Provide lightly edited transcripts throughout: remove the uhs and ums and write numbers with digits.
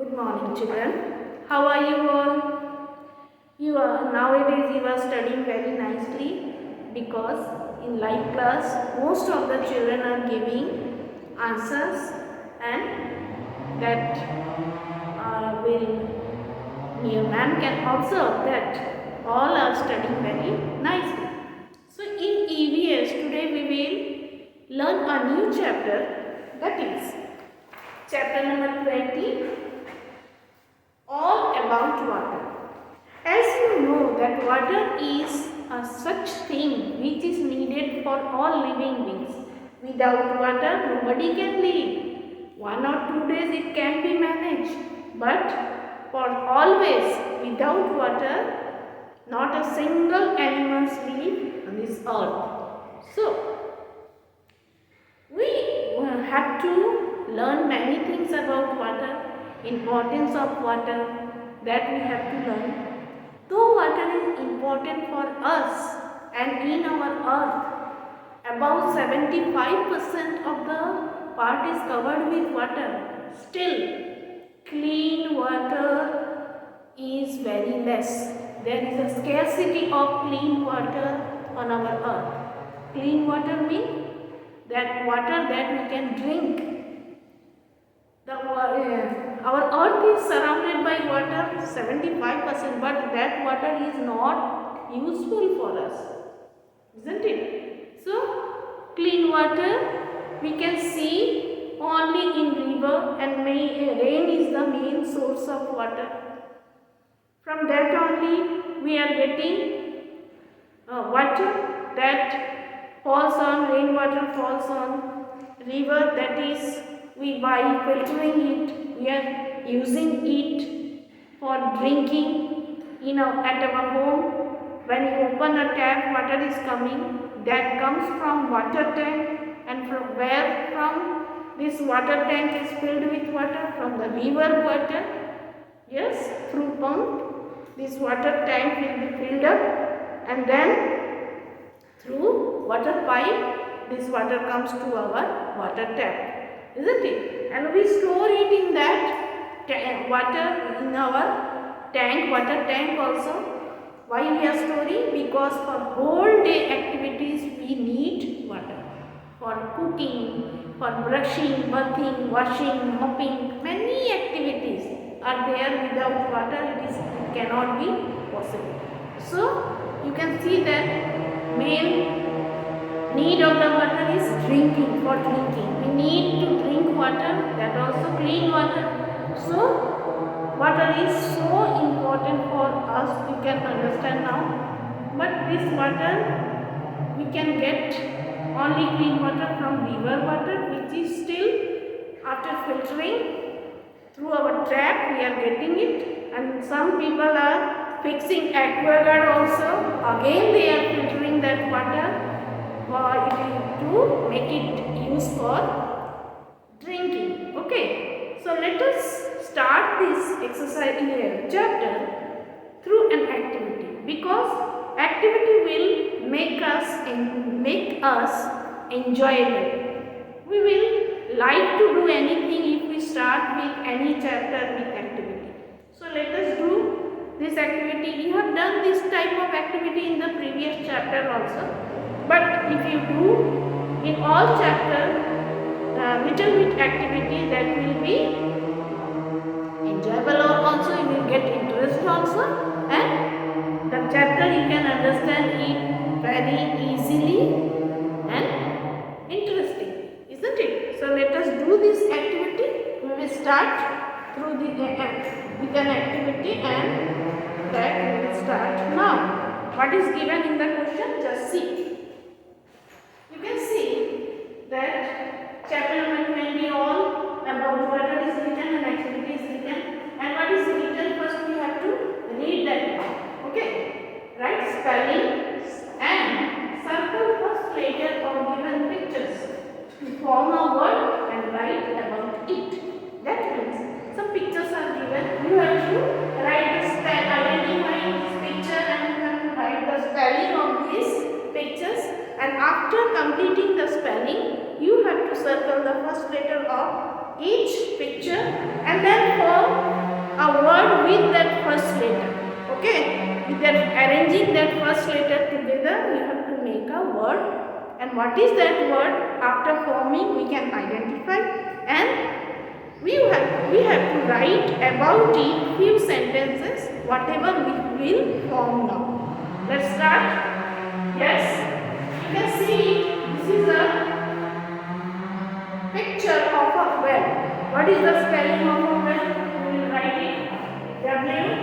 Good morning, children. How are you all? Nowadays you are studying very nicely because in live class most of the children are giving answers and that will your man can observe that all are studying very nicely. So in EVS today we will learn a new chapter, that is chapter number 20, all about water. As you know that water is a such thing which is needed for all living beings. Without water nobody can live. 1 or 2 days it can be managed, but for always without water not a single animal live on this earth. So we have to learn many things about water, importance of water that we have to learn. Though water is important for us and in our earth, about 75% of the part is covered with water. Still, clean water is very less. There is a scarcity of clean water on our earth. Clean water means that water that we can drink. Our earth is surrounded by water 75%, but that water is not useful for us, isn't it? So clean water we can see only in river, and rain is the main source of water. From that only we are getting water that falls on, rainwater falls on river, that is we by filtering it, we are using it for drinking. At our home, when you open a tap, water is coming, that comes from water tank, and from this water tank is filled with water from the river water. Yes, through pump this water tank will be filled up, and then through water pipe this water comes to our water tap, isn't it? And we store it in that water in our tank, water tank also. Why we are storing? Because for whole day activities we need water. For cooking, for brushing, bathing, washing, mopping, many activities are there. Without water it cannot be possible. So you can see that main need of the water is drinking, for drinking. We need to drink water, that also clean water. So water is so important for us, we can understand now. But this water we can get only clean water from river water, which is still after filtering through our tap we are getting it. And some people are fixing aquaguard also, again they are filtering that water to make it use for drinking. Okay, so let us start this exercise chapter through an activity, because activity will make us enjoyable. We will like to do anything if we start with any chapter with activity. So let us do this activity. We have done this type of activity in the previous chapter also. But if you do in all chapter little bit activity, that will be enjoyable, or also you will get interest also, and the chapter you can understand it very easily and interesting, isn't it? So let us do this activity. We will start through with an activity, and that we will start now. What is given in the question? Just see. You can see that chapter number 20 all about water is written and activity is written. And what is written? First we have to read that. Okay. Write spelling and circle first letter of given pictures to form a word and write about it. That means some pictures are given. You have to write the identify this picture, and you have to write the spelling of these pictures. And after completing the spelling, you have to circle the first letter of each picture, and then for Okay, with that arranging that first letter together, you have to make a word. And what is that word? After forming, we can identify, and we have to write about it few sentences, whatever we will form now. Let's start. Yes, you can see this is a picture of a well. What is the spelling of a well? We will write it. W-E-L-L.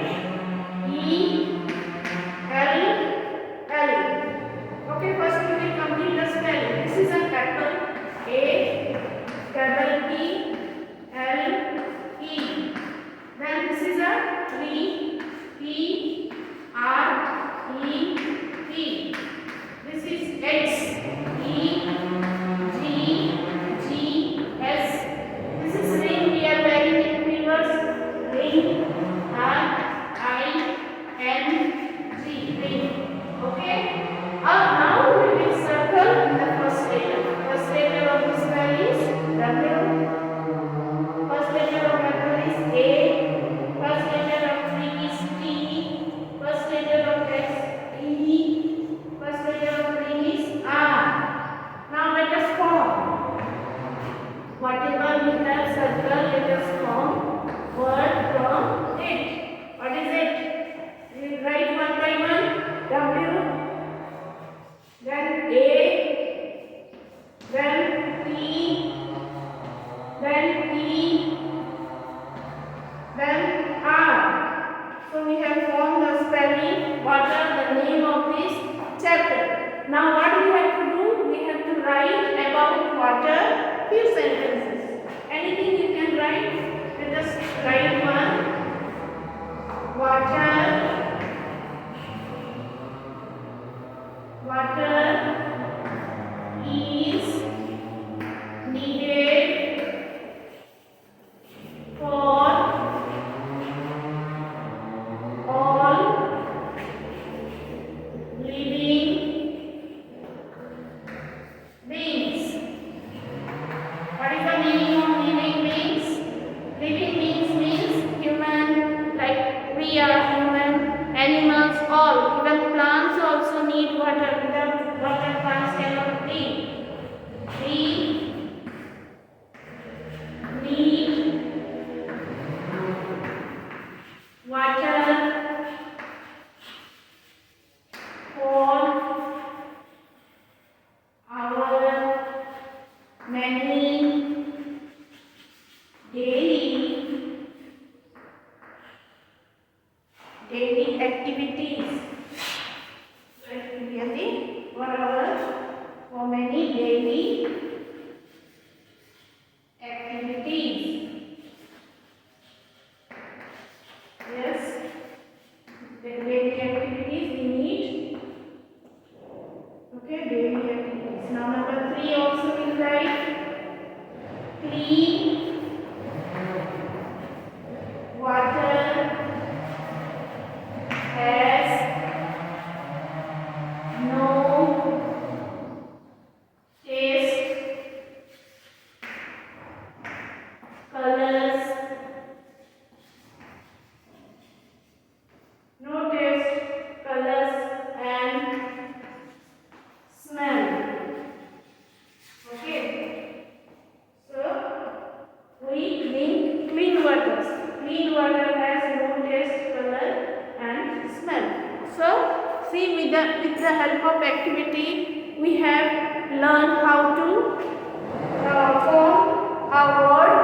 Okay, first we will complete the spelling. This is an apple. A-double-E-L-E. Then this is a tree. T-R-E-E. This is X. E-G-G-S. This is ring. We are wearing in fingers. Ring. R-I-N-G. Ring. Okay. Now we will circle the first letter. First letter of this spell is W. First letter of apple is A. First letter of tree is T. First letter of X E. First letter of ring is R. Now let us form. Whatever we have circle, let us form word from it. What is it? We will write one by one. W. Then A, then T, then E, then R. So we have formed the spelling, water, the name of this chapter. Now what we have to do? We have to write about water few sentences. Anything you can write? Let us write one. Water is needed for all living beings. What is the meaning of living beings? Living beings means human, like we are human, animals, all. Even plants also need water. Without water, plants cannot live. We need water for our many daily activities. For many daily activities. Yes, the daily activities we need. Okay, daily activities. Now number 3 also we write clean water has no taste, colors, and smell. Okay, so we drink clean water. Clean water has no taste, color and smell. So see, with the help of activity we have learned how to form a word,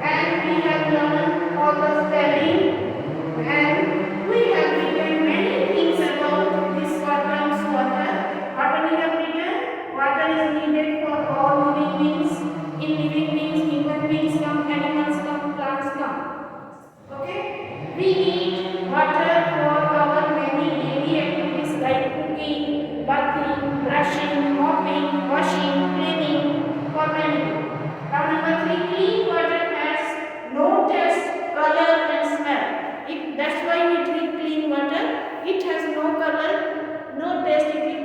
and we have learned all the spelling, and we have written many things about this water. What we have written? Water is needed for all living beings. In living beings, human beings come, animals come, plants come. Okay? We need water for our many daily activities like cooking, bathing, brushing, mopping, washing, cleaning, for many. Now number 3, clean water has no taste, color and smell. That's why we drink clean water. It has no color, no taste. If you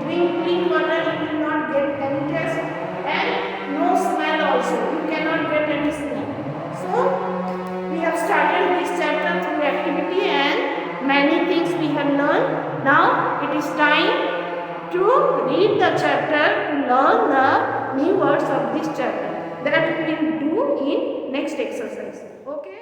drink clean water, you will not get any taste, and no smell also. You cannot get any smell. So we have started this chapter through activity, and many things we have learned. Now it is time to read the chapter, to learn the new words of this chapter. That we will do in next exercise. Okay.